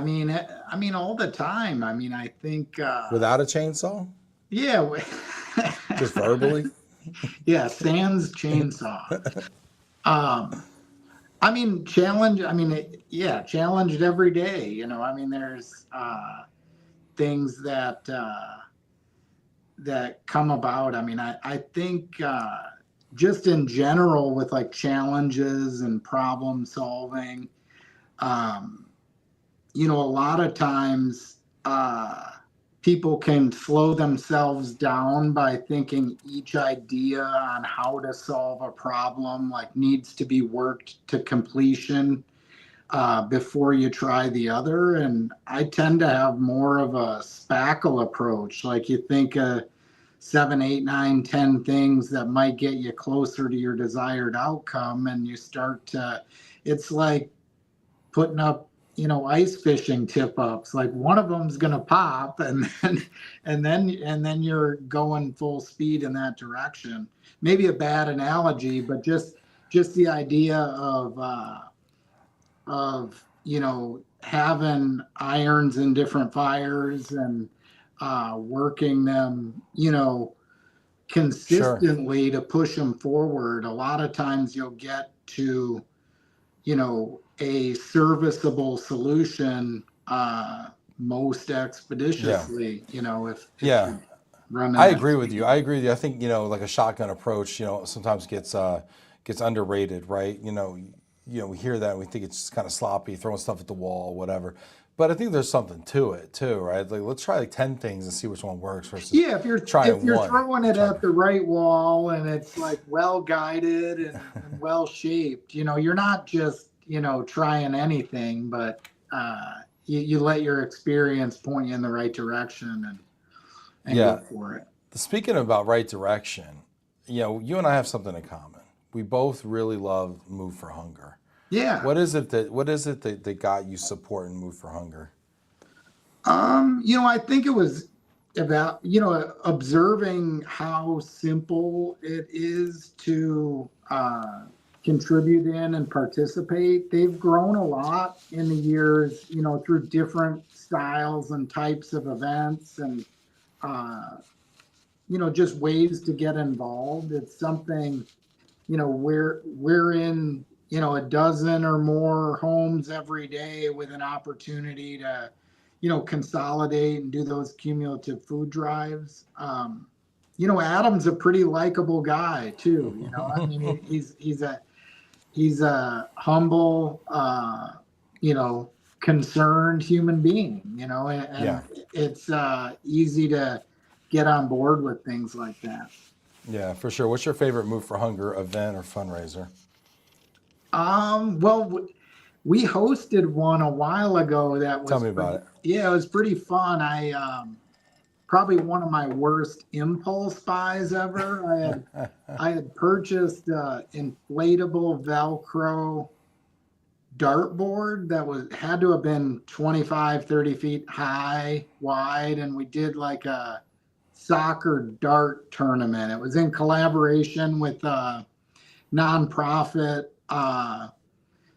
all the time. I think without a chainsaw? Yeah. Just verbally? Yeah, sans chainsaw. Challenged every day. There's things that come about. I think just in general with challenges and problem solving, a lot of times people can slow themselves down by thinking each idea on how to solve a problem like needs to be worked to completion before you try the other. And I tend to have more of a spackle approach. Like you think 7, 8, 9, 10 things that might get you closer to your desired outcome, and you start to, it's like putting up, ice fishing tip ups. Like one of them's gonna pop, and then you're going full speed in that direction. Maybe a bad analogy, but just the idea of having irons in different fires and working them Sure. consistently to push them forward. A lot of times you'll get to a serviceable solution most expeditiously, if Yeah. you're running I that agree with you. speed. I agree with you. I think, like a shotgun approach, sometimes gets underrated, right? We hear that and we think it's just kind of sloppy, throwing stuff at the wall, whatever. But I think there's something to it too, right? Like let's try like 10 things and see which one works versus Yeah, if you're trying one. throwing it at the right wall and it's like well guided and well shaped, you're not just trying anything, but you let your experience point you in the right direction and Yeah. go for it. Speaking about right direction, you and I have something in common. We both really love Move for Hunger. Yeah. What is it that got you support in Move for Hunger? I think it was about, observing how simple it is to contribute in and participate. They've grown a lot in the years, through different styles and types of events and, just ways to get involved. It's something, we're in, a dozen or more homes every day with an opportunity to, consolidate and do those cumulative food drives. Adam's a pretty likable guy too. I mean, he's a humble, concerned human being. And Yeah. it's easy to get on board with things like that. Yeah, for sure. What's your favorite Move for Hunger event or fundraiser? Well, we hosted one a while ago that was Tell me about it. Yeah, it was pretty fun. I probably one of my worst impulse buys ever. I had purchased inflatable Velcro dartboard that had to have been 25, 30 feet high, wide, and we did like a soccer dart tournament. It was in collaboration with a nonprofit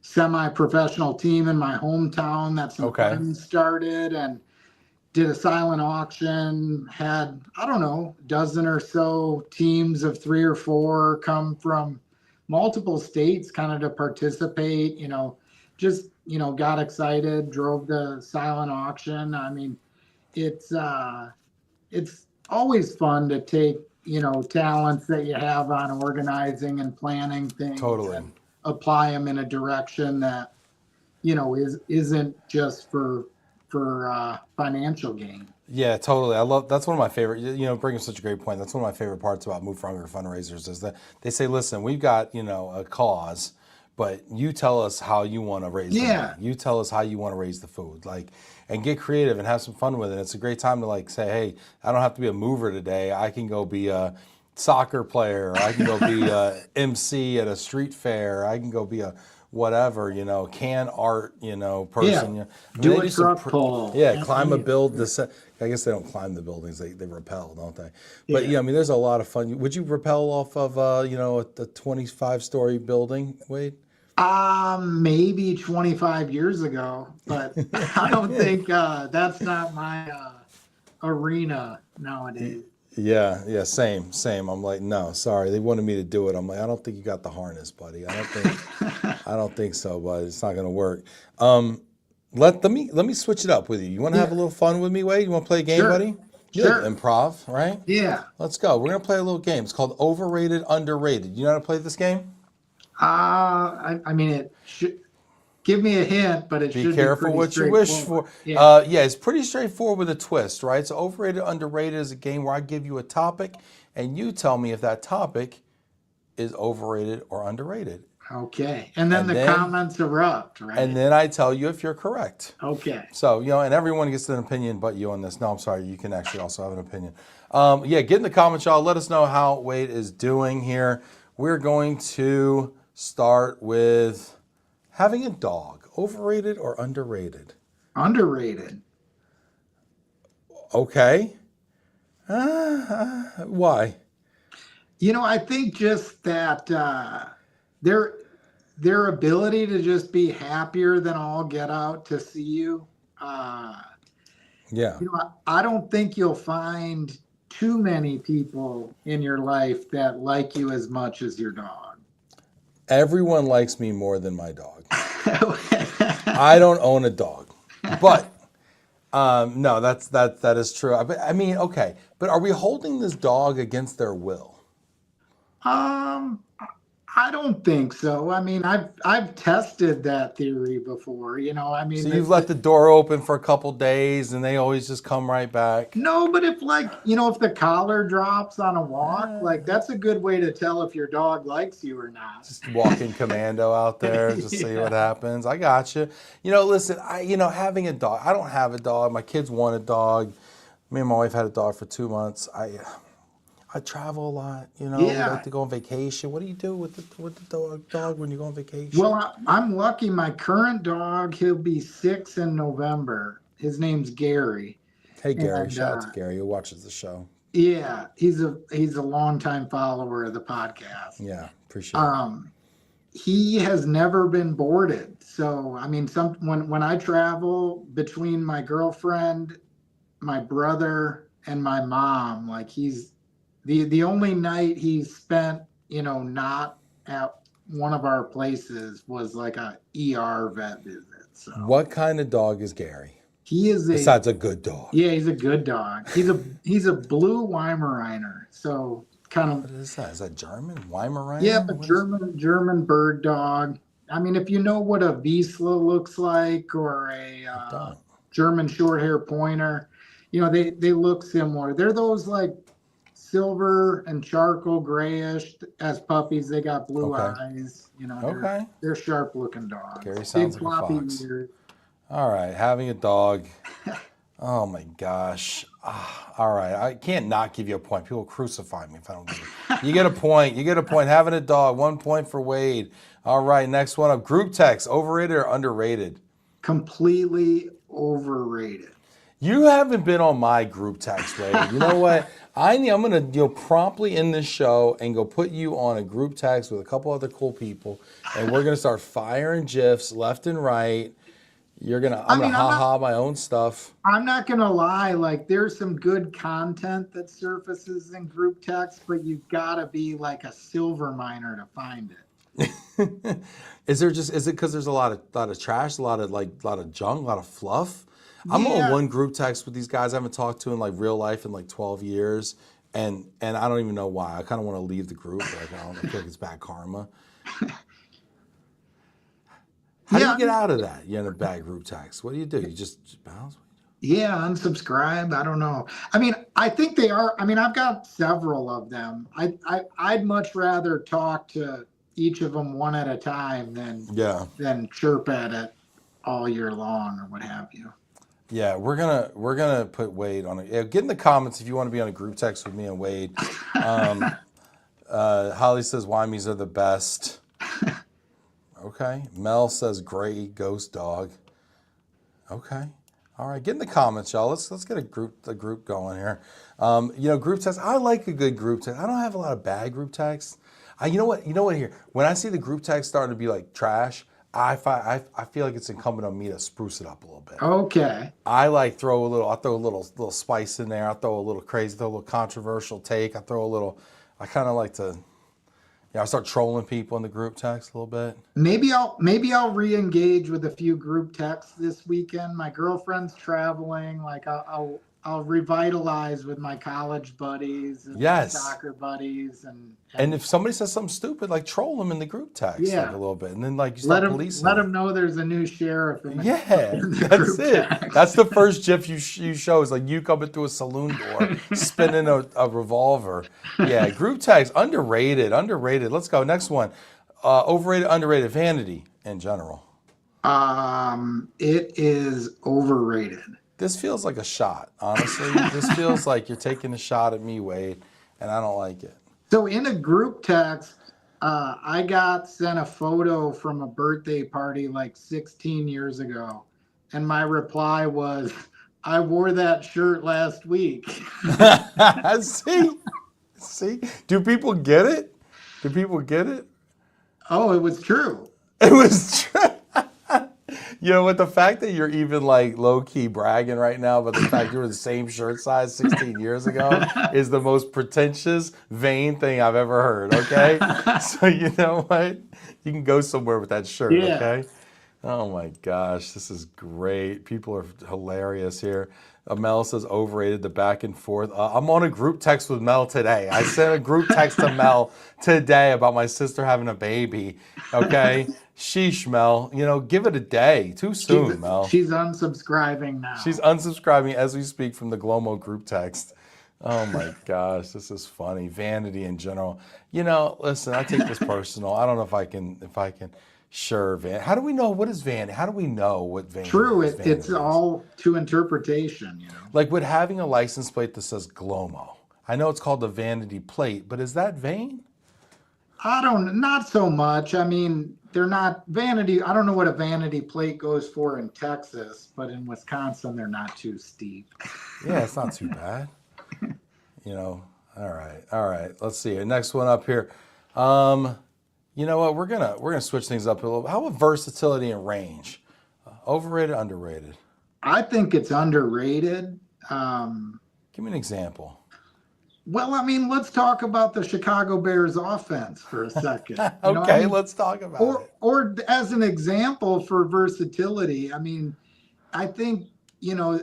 semi-professional team in my hometown that some friends started, and did a silent auction, had, I don't know, a dozen or so teams of 3 or 4 come from multiple states kind of to participate, just, got excited, drove the silent auction. I mean, it's always fun to take, talents that you have on organizing and planning things. Totally. And apply them in a direction that, isn't just for financial gain. Yeah, totally. That's one of my favorite, bringing such a great point. That's one of my favorite parts about Move for Hunger fundraisers is that they say, listen, we've got, a cause, but you tell us how you want to raise the money. You tell us how you want to raise the food, and get creative and have some fun with it. It's a great time to say, hey, I don't have to be a mover today. I can go be a soccer player. I can go be a MC at a street fair. I can go be a whatever, can art, person. Yeah. Do a truck pull. Yeah, climb a build. I guess they don't climb the buildings; they rappel, don't they? But yeah, I mean, there's a lot of fun. Would you rappel off of a 25-story building, Wade? Maybe 25 years ago, but I don't think that's not my arena nowadays. Yeah, same. I'm like, no, sorry. They wanted me to do it. I'm like, I don't think you got the harness, buddy. I don't think so, but it's not going to work. Let me switch it up with you. You want to have a little fun with me, Wade? You want to play a game, buddy? You Sure. like improv, right? Yeah. Let's go. We're going to play a little game. It's called Overrated, Underrated. You know how to play this game? I mean, give me a hint, but it Be should careful be pretty what you wish straightforward. for. Yeah. Yeah, it's pretty straightforward with a twist, right? So overrated, underrated is a game where I give you a topic and you tell me if that topic is overrated or underrated. Okay. And then And the then comments erupt, and right? then I tell you if you're correct. Okay. So, and everyone gets an opinion but you on this. No, I'm sorry. You can actually also have an opinion. Yeah, get in the comments, y'all. Let us know how Wade is doing here. We're going to start with having a dog. Overrated or underrated? Underrated. Okay. Why? I think just that their ability to just be happier than all get out to see you. Yeah. I don't think you'll find too many people in your life that like you as much as your dog. Everyone likes me more than my dog. I don't own a dog, but no, that is true. I mean, okay, but are we holding this dog against their will? I don't think so. I mean, I've tested that theory before. I So mean, you've let the door open for a couple days, and they always just come right back. no, but if if the collar drops on a walk, like that's a good way to tell if your dog likes you or not. Just walking commando out there, just see what happens. I got you. Listen, having a dog. I don't have a dog. My kids want a dog. Me and my wife had a dog for 2 months. I travel a lot, We like to go on vacation. What do you do with the dog when you go on vacation? Well, I'm lucky. My current dog, he'll be 6 in November. His name's Gary. Hey, Gary. Shout out to Gary who watches the show. Yeah, he's a longtime follower of the podcast. Yeah, appreciate it. He has never been boarded. So, I mean, when I travel between my girlfriend, my brother, and my mom, like he's the only night he spent, not at one of our places was like a ER vet visit. So What kind of dog is Gary? he is besides a good dog. Yeah, he's a good dog. He's a blue Weimaraner. So kind of. What is that? Is that German? Weimaraner? Yeah, but German bird dog. I mean, if you know what a Wiesla looks like or a German short hair pointer, they look similar. They're those like silver and charcoal grayish as puppies. They got blue eyes. They're sharp looking dogs. Gary sounds like a fox. All right, having a dog. Oh my gosh. All right, I can't not give you a point. People crucify me if I don't give you. You get a point. You get a point. Having a dog. 1 point for Wade. All right, next one up. Group text. Overrated or underrated? Completely overrated. You haven't been on my group text, Wade. You know what? I'm gonna promptly end this show and go put you on a group text with a couple other cool people, and we're gonna start firing GIFs left and right. I'm gonna ha-ha my own stuff. I'm not gonna lie, like there's some good content that surfaces in group text, but you've gotta be like a silver miner to find it. Is it because there's a lot of trash, a lot of junk, a lot of fluff? I'm on one group text with these guys I haven't talked to in like real life in like 12 years, and I don't even know why. I kind of want to leave the group. Like I feel like it's bad karma. How do you get out of that? You're in a bad group text. What do? You just bounce? Yeah, unsubscribe. I don't know. I mean, I think they are. I mean, I've got several of them. I'd much rather talk to each of them one at a time than chirp at it all year long or what have you. Yeah, we're gonna put Wade on it. Yeah, get in the comments if you want to be on a group text with me and Wade. Holly says Wymies are the best. Okay. Mel says gray ghost dog. Okay. All right. Get in the comments, y'all. Let's get a group going here. Group text. I like a good group text. I don't have a lot of bad group texts. You know what here? When I see the group text starting to be like trash, I feel like it's incumbent on me to spruce it up a little bit. Okay. I throw a little spice in there. I throw a little crazy, throw a little controversial take. I kind of like to, I start trolling people in the group text a little bit. Maybe I'll re-engage with a few group texts this weekend. My girlfriend's traveling. Like I'll I'll revitalize with my college buddies and my Yes. soccer buddies, And if somebody says something stupid, like troll them in the group text like Yeah. a little bit, and then like you let stop them policing. let it. them know there's a new sheriff in the, Yeah, in the that's group it. text. That's the first GIF you show is like you coming through a saloon door, spinning a revolver. Yeah, group text, underrated. Let's go. Next one. Overrated, underrated, vanity in general. It is overrated. This feels like a shot, honestly. This feels like you're taking a shot at me, Wade, and I don't like it. So in a group text, I got sent a photo from a birthday party like 16 years ago. And my reply was, I wore that shirt last week. See? Do people get it? Do people get it? Oh, it was true. It was true. You know, with the fact that you're even like low key bragging right now, but the fact you're the same shirt size 16 years ago is the most pretentious, vain thing I've ever heard. Okay, so you know what? You can go somewhere with that shirt. Yeah. Okay. Oh my gosh, this is great. People are hilarious here. Mel says overrated, the back and forth. I'm on a group text with Mel today. I sent a group text to Mel today about my sister having a baby. Okay. Sheesh, Mel. You know, give it a day. Too soon, Mel. She's unsubscribing now. She's unsubscribing as we speak from the Glomo group text. Oh my gosh, this is funny. Vanity in general. You know, listen, I take this personal. I don't know if I can. Sure, How do we know what is vanity? How do we know what vanity True, is? it's all to interpretation, you know. Like with having a license plate that says Glomo. I know it's called the vanity plate, but is that vain? Not so much. I mean, they're not vanity. I don't know what a vanity plate goes for in Texas, but in Wisconsin, they're not too steep. Yeah, it's not too bad. You know, all right. Let's see. Next one up here. You know what? We're gonna switch things up a little. How about versatility and range? Overrated, underrated? I think it's underrated. Give me an example. Well, I mean, let's talk about the Chicago Bears offense for a second. Okay, let's talk about it. Or as an example for versatility, I mean, I think, you know,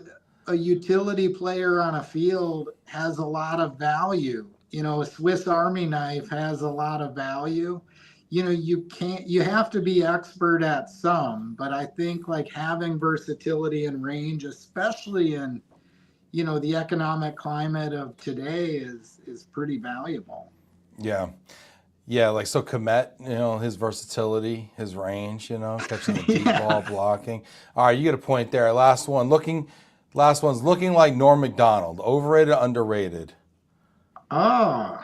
a utility player on a field has a lot of value. You know, a Swiss Army knife has a lot of value. You know, you have to be expert at some, but I think like having versatility and range, especially in, you know, the economic climate of today is pretty valuable. Yeah. Yeah, like so Komet, you know, his versatility, his range, you know, catching the deep ball, blocking. All right, you get a point there. Last one's looking like Norm Macdonald. Overrated, underrated? Oh,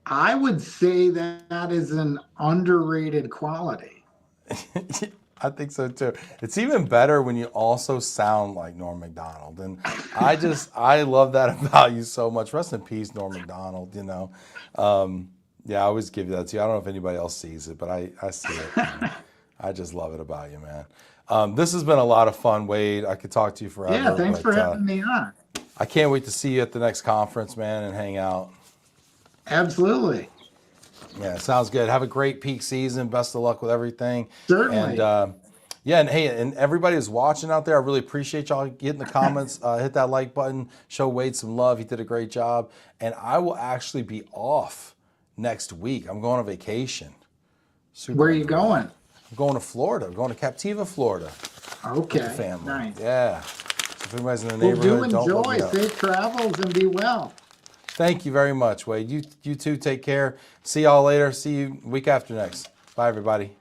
I would say that is an underrated quality. I think so too. It's even better when you also sound like Norm Macdonald. And I love that about you so much. Rest in peace, Norm Macdonald, you know. Yeah, I always give you that too. I don't know if anybody else sees it, but I see it. I just love it about you, man. This has been a lot of fun, Wade. I could talk to you forever. Yeah, thanks for having me on. I can't wait to see you at the next conference, man, and hang out. Absolutely. Yeah, sounds good. Have a great peak season. Best of luck with everything. Certainly. And yeah, and hey, and everybody who's watching out there, I really appreciate y'all. Get in the comments, hit that like button, show Wade some love. He did a great job. And I will actually be off next week. I'm going on vacation. Where are you going? I'm going to Florida. I'm going to Captiva, Florida. Okay. With the family. Nice. Yeah. So if anybody's in the Well, neighborhood, do don't look enjoy. me up. Safe travels and be well. Thank you very much, Wade. You too, take care. See y'all later. See you week after next. Bye, everybody.